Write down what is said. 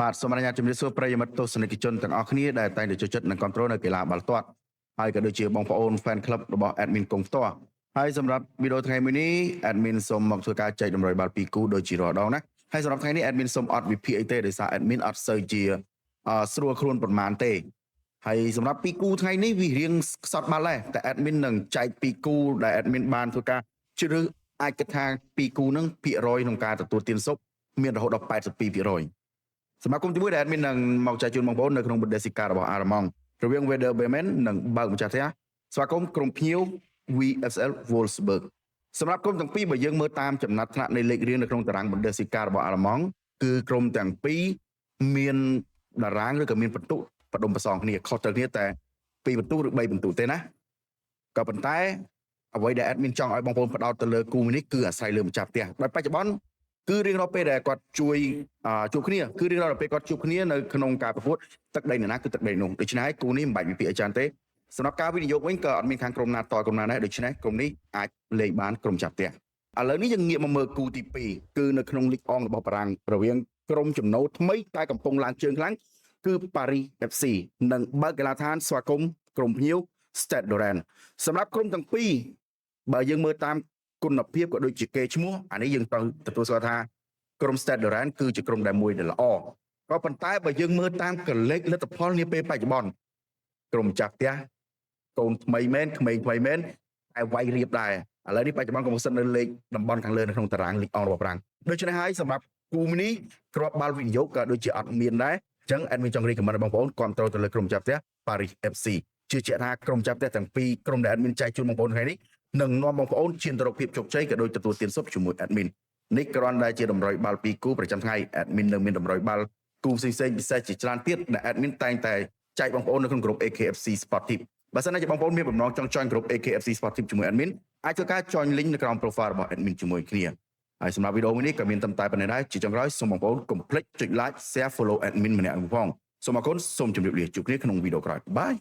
បាទសូមអនុញ្ញាតជំរាបសួរប្រិយមិត្តទស្សនិកជនទាំងអស់គ្នាដែលតែងតែចូលចិត្តនិងគាំទ្រនៅកីឡាបាល់ទាត់ហើយក៏ដូចជាបងប្អូន fan club របស់ admin កុងផ្ទាល់ហើយសម្រាប់វីដេអូថ្ងៃមួយនេះ admin សូមមកធ្វើការចែករំលែកបាល់ពីរគូដូចជារាល់ដងណាហើយសម្រាប់ថ្ងៃនេះ admin សូមអត់វិភាគអីទេដោយសារ admin អត់សូវជាស្រួលខ្លួនប៉ុន្មានទេហើយសម្រាប់ពីរគូថ្ងៃនេះវារៀងខ្សត់បាល់ដែរតែ admin នឹងចែកពីរគូដែល admin បានធ្វើការជ្រើសអាចគិតថាពីរគូហ្នឹងភាគរយក្នុងការទទួលទានសុខមានរហូតដល់ 82% សមាគមទី1ដែល admin នឹងមកចែកជូនបងប្អូននៅក្នុង Bundesliga របស់ Alemang រវាង Werder Bremen និងបើកម្ចាស់ផ្ទះស្វាគមន៍ក្រុមភ្ញៀវ VfL Wolfsburg សម្រាប់ក្រុមទាំងពីរបើយើងមើលតាមចំណាត់ថ្នាក់នៃលេខរៀងនៅក្នុងតារាង Bundesliga របស់ Alemang គឺក្រុមទាំងពីរមានតារាងឬក៏មានពិន្ទុបដិបសងគ្នាខុសត្រូវគ្នាតែ2ពិន្ទុឬ3ពិន្ទុទេណាក៏ប៉ុន្តែអ្វីដែល admin ចង់ឲ្យបងប្អូនផ្ដោតទៅលើគូនេះគឺអាស្រ័យលើម្ចាស់ផ្ទះដោយបច្ចុប្បន្នគឺរៀងរាល់ពេលដែលគាត់ជួបគ្នាគឺរៀងរាល់ពេលគាត់ជួបគ្នានៅក្នុងការប្រកួតទឹកដីណាគឺទឹកដីនោះដូច្នេះហើយគូនេះមិនបាច់វិភាគអីច្រើនទេសម្រាប់ការវិនិយោគវិញក៏អត់មានខាងក្រុមណាតក្រុមណាដែរដូច្នេះក្រុមនេះអាចលេងបានក្រុមចាប់ផ្ទះឥឡូវនេះយើងងាកមកមើលគូទី2គឺនៅក្នុងលីកអង់របស់បារាំងរវាងក្រុមចំណូលថ្មីតែកំពុងឡើងជើងខ្លាំងគឺ Paris FC និងបើកកីឡាដ្ឋានស្វាគមន៍ក្រុមភ្ញៀវ Stade Rennes សម្រាប់ក្រុមទាំងពីរបើយើងមើលតាមគុណភាពក៏ដូចជាគេឈ្មោះអានេះយើងត្រូវទទួលស្គាល់ថាក្រុម Stade Rennes គឺជាក្រុមដែលមួយដែលល្អក៏ប៉ុន្តែបើយើងមើលតាមកលេសលទ្ធផលនាពេលបច្ចុប្បន្នក្រុមចាស់ផ្ទះកូនថ្មីមែនក្មេងថ្មីមែនតែវាយរៀបដែរឥឡូវនេះបច្ចុប្បន្នកំពុងស្ថិតនៅលេខតំបន់ខាងលើនៅក្នុងតារាងលីកអង់របស់បារាំងដូច្នេះហើយសម្រាប់គូនេះគ្រាប់បាល់វិនិយោគក៏ដូចជាអត់មានដែរអញ្ចឹង admin ចង់រីកខមមិនបងប្អូនគាំទ្រទៅលើក្រុមចាស់ផ្ទះ Paris FC ជឿជាក់ថាក្រុមចាស់ផ្ទះទាំងពីរក្រុមដែល admin ចែកជូនបងប្អូនថ្ងៃនេះនឹងនាំបងប្អូនឈានទៅរកភាពជោគជ័យក៏ដូចទទួលទានសុខជាមួយ admin នេះគ្រាន់តែជាតម្រុយបាល់ពីរគូប្រចាំថ្ងៃ admin នៅមានតម្រុយបាល់គូផ្សេងៗពិសេសជាច្រើនទៀតដែល admin តែងតែចែកបងប្អូននៅក្នុងក្រុម AKFC Sport Tip បើសិនជាបងប្អូនមានបំណងចង់ join ក្រុម AKFC Sport Tip ជាមួយ admin អាចធ្វើការ join link នៅក្រោម profile របស់ admin ជាមួយគ្នាហើយសម្រាប់វីដេអូមួយនេះក៏មានតែប៉ុណ្ណេះដែរជាចុងក្រោយសូមបងប្អូនកុំភ្លេចចុច like share follow admin ម្នាក់ផងសូមអរគុណសូមជម្រាបលាជួបគ្នាក្នុងវីដេអូក្រោយបាយ